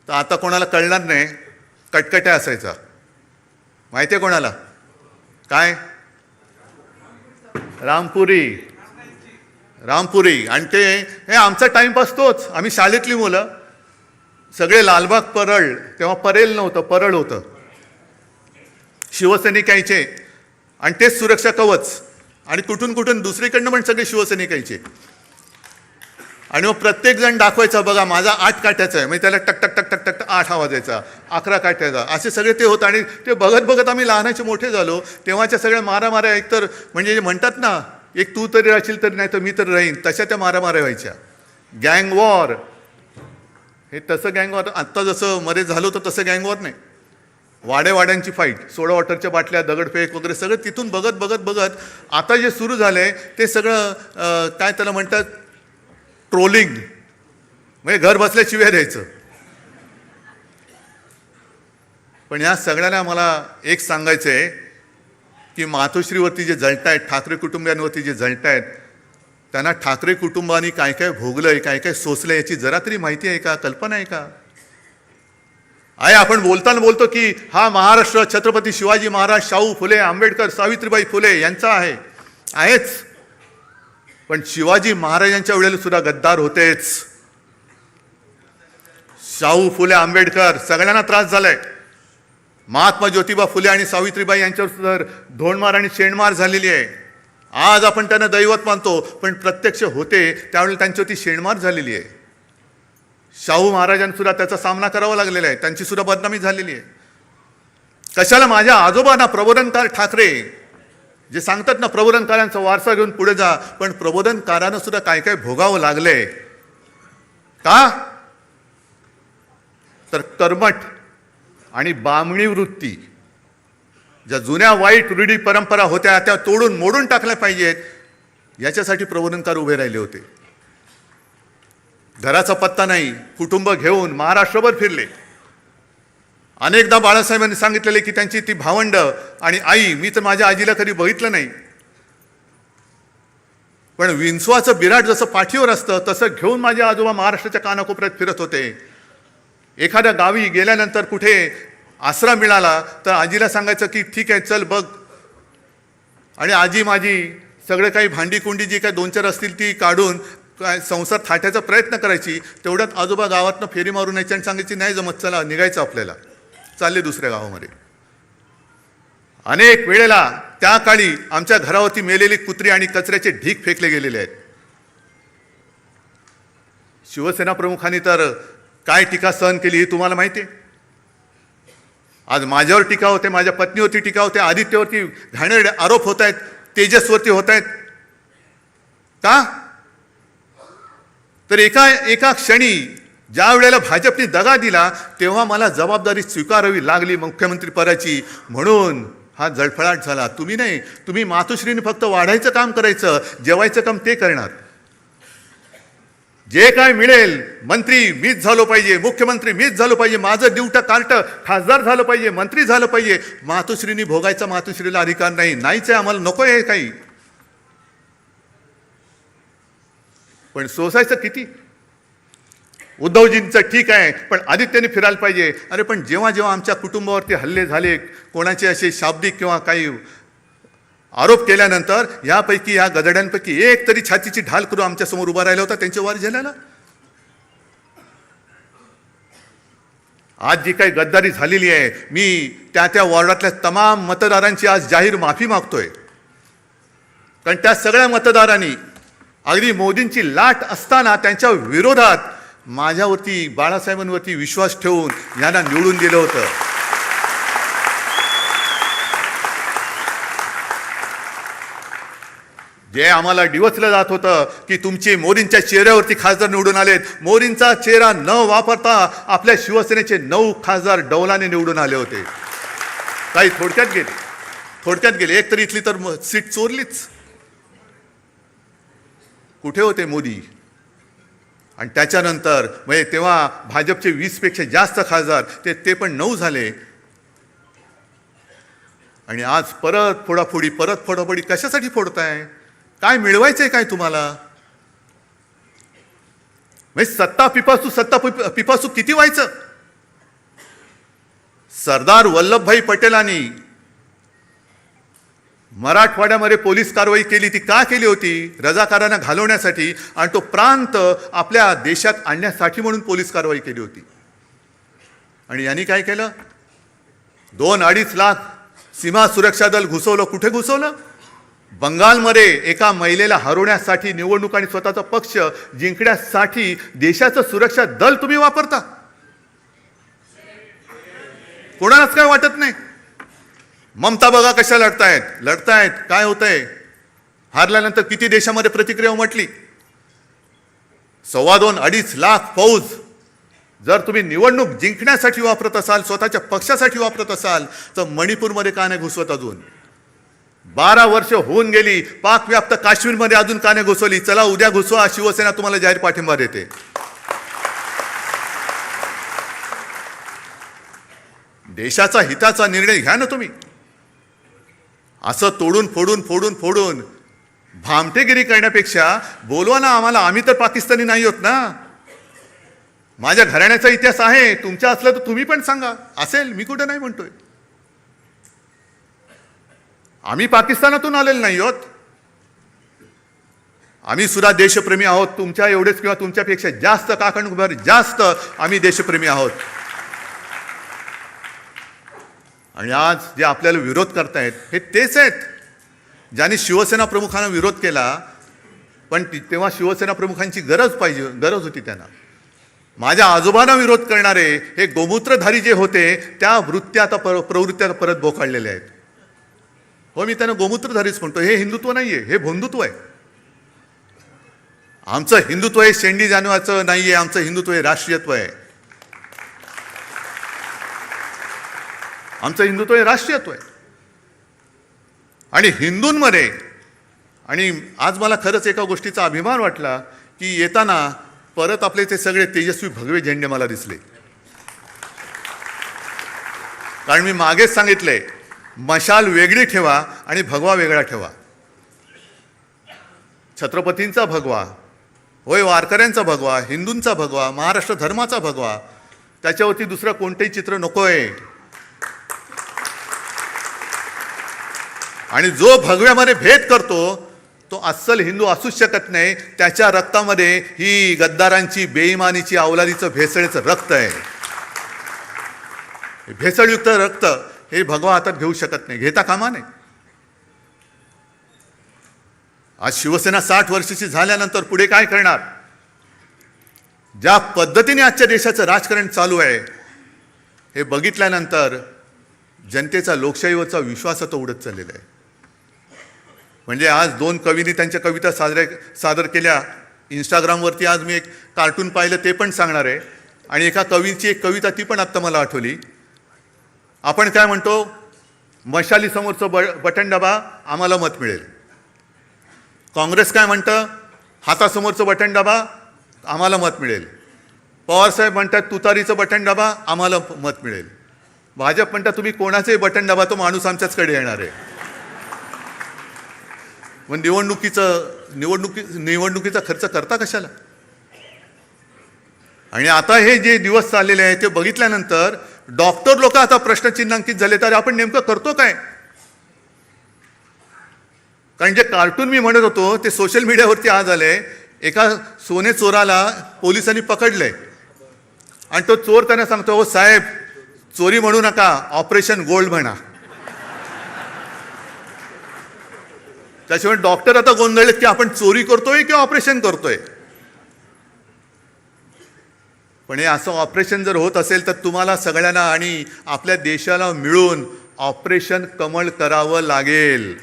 तर आता कोणाला कळणार नाही, कटकट्या असायचा. माहिती आहे कोणाला? काय? रामपुरी. आणि ते हे आमचा टाईमपास तोच. आम्ही शाळेतली मुलं सगळे लालबाग परळ, तेव्हा परेल नव्हतं, परळ होतं, शिवसैनिक यायचे आणि तेच सुरक्षा कवच. आणि कुठून कुठून दुसरीकडनं पण सगळे शिवसैनिक यायचे. आणि मग प्रत्येक जण दाखवायचा, बघा माझा 8 काट्याचा आहे. म्हणजे त्याला टक टक टक टक टक 8 आवाज यायचा, 11 काट्याचा, असे सगळे ते होतं. आणि ते बघत बघत आम्ही लहानाचे मोठे झालो. तेव्हाच्या सगळ्या मारामाऱ्या, एकतर म्हणजे म्हणतात ना, एक तू तरी राहशील तरी नाही तर मी तर राहीन, तशा त्या मारामाऱ्या व्हायच्या. गँग वॉर, हे तसं गँग वॉर आत्ता जसं मध्ये झालं होतं तसं गँग वॉर नाही. वाड्यांची फाईट, सोडा वॉटरच्या बाटल्या, दगडफेक वगैरे सगळं तिथून बघत बघत बघत आता जे सुरू झालंय ते सगळं काय त्याला म्हणतात, ट्रोलिंग. म्हणजे घर बसल्या शिव्या द्यायचं. पण या सगळ्याला मला एक सांगायचं आहे की मातोश्रीवरती जे जळतायत, ठाकरे कुटुंबियांवरती जे जळतायत, त्यांना ठाकरे कुटुंबानी काय काय भोगलंय, काय काय सोसलंय याची जरा तरी माहिती आहे का, कल्पना आहे का? आहे. आपण बोलताना बोलतो की हा महाराष्ट्र छत्रपती शिवाजी महाराज, शाहू फुले, आंबेडकर, सावित्रीबाई फुले यांचा आहेच. पण शिवाजी महाराजांच्या वेळेला सुद्धा गद्दार होतेच. शाहू फुले आंबेडकर सगळ्यांना त्रास झालाय. महात्मा ज्योतिबा फुले आणि सावित्रीबाई यांच्यावर सुद्धा धोंडमार आणि शेणमार झालेली आहे. आज आपण त्यांना दैवत मानतो, पण प्रत्यक्ष होते त्यावेळेला त्यांच्यावरती शेणमार झालेली आहे. शाहू महाराजांना सुद्धा त्याचा सामना करावा लागलेला आहे, त्यांची सुद्धा बदनामी झालेली आहे. कशाला माझ्या आजोबांना प्रबोधनकार ठाकरे जे सांगतात ना, प्रबोधनकारांचा वारसा घेऊन पुढे जा, पण प्रबोधनकारांना सुद्धा काय काय भोगावं लागलंय का? तर कर्मठ आणि बामणी वृत्ती, ज्या जुन्या वाईट रूढी परंपरा होत्या त्या तोडून मोडून टाकल्या पाहिजेत, याच्यासाठी प्रबोधनकार उभे राहिले होते. घराचा पत्ता नाही, कुटुंब घेऊन महाराष्ट्रभर फिरले. अनेकदा बाळासाहेबांनी सांगितलेले की त्यांची ती भावंड आणि आई, मी तर माझ्या आजीला कधी बघितलं नाही, पण विंचवाचं बिराट जसं पाठीवर असतं तसं घेऊन माझे आजोबा महाराष्ट्राच्या कानाकोपऱ्यात फिरत होते. एखाद्या गावी गेल्यानंतर कुठे आसरा मिळाला तर आजीला सांगायचं की ठीक आहे चल बघ, आणि आजी माझी सगळं काही भांडी कुंडी जी काही 2-4 असतील ती काढून काय संसार थाटायचा प्रयत्न करायची. तेवढ्यात आजोबा गावातनं फेरी मारून यायची आणि सांगायची नाही जमत, चला निघायचं आपल्याला, चालले दुसऱ्या गावामध्ये. अनेक वेळेला त्या काळी आमच्या घरावरती मेलेली कुत्री आणि कचऱ्याचे ढीक फेकले गेलेले आहेत. शिवसेना प्रमुखांनी तर काय टीका सहन केली हे तुम्हाला माहिती आहे. आज माझ्यावर टीका होते, माझ्या पत्नीवरती टीका होते, आदित्यवरती घाणेरडे आरोप होत आहेत, तेजसवरती होत आहेत. का? तर एका क्षणी ज्या वेळेला भाजपने दगा दिला तेव्हा मला जबाबदारी स्वीकारावी लागली मुख्यमंत्री पदाची, म्हणून हा जळफळाट झाला. तुम्ही नाही, तुम्ही मातोश्रीने फक्त वाढायचं काम करायचं, जेवायचं काम ते करणार. जे काय मिळेल, मंत्री मीच झालो पाहिजे, मुख्यमंत्री मीच झालो पाहिजे, माझं ड्युटा कार्ट खासदार झालं पाहिजे, मंत्री झालं पाहिजे, मातोश्रीने भोगायचा मातोश्रीला अधिकार नाही. नाहीच आहे, आम्हाला नको आहे काही. पण सोसायचं किती? उद्धवजींचं ठीक आहे, पण आदित्यने फिरायला पाहिजे. अरे पण जेव्हा जेव्हा आमच्या कुटुंबावरती हल्ले झाले, कोणाचे असे शाब्दिक किंवा काही आरोप केल्यानंतर यापैकी, या गदड्यांपैकी एक तरी छातीची ढाल करून आमच्यासमोर उभा राहिला होता त्यांच्या वार झाल्याला. आज जी काही गद्दारी झालेली आहे, मी त्या वॉर्डातल्या तमाम मतदारांची आज जाहीर माफी मागतोय. कारण त्या सगळ्या मतदारांनी अगदी मोदींची लाट असताना त्यांच्या विरोधात माझ्यावरती, बाळासाहेबांवरती विश्वास ठेवून यांना निवडून दिलं होतं. जे आम्हाला डिवचलं जात होतं की तुमची मोदींच्या चेहऱ्यावरती खासदार निवडून आलेत, मोदींचा चेहरा न वापरता आपल्या शिवसेनेचे 9 खासदार डौलाने निवडून आले होते. काही थोडक्यात गेले. एक तरी इथली तर सीट चोरलीच. कुठे होते मोदी? आणि त्याच्यानंतर म्हणजे तेव्हा भाजपचे 20 पेक्षा जास्त खासदार ते पण 9 झाले. आणि आज परत फोडाफोडी कशासाठी फोडताय? काय मिळवायचंय काय तुम्हाला? म्हणजे सत्ता पिपासू किती व्हायचं? सरदार वल्लभभाई पटेलांनी मराठवाड्यामध्ये पोलीस कारवाई केली, ती का केली होती? रजाकारांना घालवण्यासाठी आणि तो प्रांत आपल्या देशात आणण्यासाठी म्हणून पोलीस कारवाई केली होती. आणि यांनी काय केलं? 2-2.5 लाख सीमा सुरक्षा दल घुसवलं. कुठे घुसवलं? बंगालमध्ये एका महिलेला हरवण्यासाठी निवडणूक आणि स्वतःचा पक्ष जिंकण्यासाठी देशाचं सुरक्षा दल तुम्ही वापरता. कोणालाच काय वाटत नाही. ममता बघा कशा लढतायत. काय होतंय? हारल्यानंतर किती देशामध्ये प्रतिक्रिया उमटली. 2.25-2.5 लाख फौज जर तुम्ही निवडणूक जिंकण्यासाठी वापरत असाल, स्वतःच्या पक्षासाठी वापरत असाल, तर मणिपूरमध्ये का नाही घुसवत? अजून 12 वर्ष होऊन गेली. पाकव्याप्त काश्मीरमध्ये अजून का नाही घुसवली? चला उद्या घुसवा. शिवसेना तुम्हाला जाहीर पाठिंबा देते. देशाचा हिताचा निर्णय घ्या ना तुम्ही. असं फोडून भामटेगिरी करण्यापेक्षा बोलवा ना आम्हाला. आम्ही तर पाकिस्तानी नाही होत ना. माझ्या घराण्याचा इतिहास आहे. तुमच्या असलं तर तुम्ही पण सांगा. असेल, मी कुठे नाही म्हणतोय. आम्ही पाकिस्तानातून आलेलो नाही आहोत. आम्ही सुद्धा देशप्रेमी आहोत. तुमच्या एवढेच किंवा तुमच्यापेक्षा जास्त काकणभर जास्त आम्ही देशप्रेमी आहोत. आणि आज जे आपल्याला विरोध करतायत हे तेच आहेत ज्यांनी शिवसेना प्रमुखांना विरोध केला. पण तेव्हा शिवसेना प्रमुखांची गरज होती त्यांना. माझ्या आजोबांना विरोध करणारे हे गोमूत्रधारी जे होते त्या प्रवृत्त्या परत बोकाळलेल्या आहेत. हो, मी त्यांना गोमूत्रधारीच म्हणतो. हे हिंदुत्व नाहीये, हे भोंदुत्व आहे. आमचं हिंदुत्व हे शेंडी जाणवाचं नाहीये. आमचं हिंदुत्व हे राष्ट्रीयत्व आहे. आमचं हिंदुत्व हे राष्ट्रीयत्व आहे. आणि हिंदूंमध्ये, आणि आज मला खरंच एका गोष्टीचा अभिमान वाटला की येताना परत आपले ते सगळे तेजस्वी भगवे झेंडे मला दिसले. कारण मी मागेच सांगितलंय, मशाल वेगळी ठेवा आणि भगवा वेगळा ठेवा. छत्रपतींचा भगवा होय, वारकऱ्यांचा भगवा, हिंदूंचा भगवा, महाराष्ट्र धर्माचा भगवा, त्याच्यावरती दुसरं कोणतेही चित्र नकोय. आणि जो भगव्यामध्ये भेद करतो तो अस्सल हिंदू असूच शकत नाही. त्याच्या रक्तामध्ये ही गद्दारांची, बेईमानीची, अवलादीचं, भेसळीचं रक्त आहे. भेसळयुक्त रक्त हे भगवा हातात घेऊ शकत नाही, घेता कामा नये. आज शिवसेना 60 वर्षाची झाल्यानंतर पुढे काय करणार? ज्या पद्धतीने आजच्या देशाचं राजकारण चालू आहे हे बघितल्यानंतर जनतेचा लोकशाहीवरचा विश्वास आता उडत चाललेला आहे. म्हणजे आज 2 कवींनी त्यांच्या कविता सादर केल्या. इंस्टाग्रामवरती आज मी एक कार्टून पाहिलं, ते पण सांगणार आहे. आणि एका कवीची एक कविता ती पण आत्ता मला आठवली. आपण काय म्हणतो? मशालीसमोरचं बटन दाबा, आम्हाला मत मिळेल. काँग्रेस काय म्हणतं? हातासमोरचं बटन दाबा, आम्हाला मत मिळेल. पवारसाहेब म्हणतात तुतारीचं बटन दाबा, आम्हाला मत मिळेल. भाजप म्हणतात तुम्ही कोणाचंही बटन दाबा, तो माणूस आमच्याचकडे येणार आहे. मग निवडणुकीचा खर्च करता कशाला? आणि आता हे जे दिवस चाललेले आहेत ते बघितल्यानंतर डॉक्टर लोक आता प्रश्नचिन्हांकित झाले, तर आपण नेमकं करतो काय? कारण जे कार्टून मी म्हणत होतो ते सोशल मीडियावरती आज आले. एका सोने चोराला पोलिसांनी पकडलंय आणि तो चोर त्यांना सांगतो, हो साहेब, चोरी म्हणू नका, ऑपरेशन गोल्ड म्हणा. त्याशिवाय डॉक्टर आता गोंधळलेत की आपण चोरी करतोय की ऑपरेशन करतोय. पण हे असं ऑपरेशन जर होत असेल तर तुम्हाला सगळ्यांना आणि आपल्या देशाला मिळून ऑपरेशन कमळ करावं लागेल.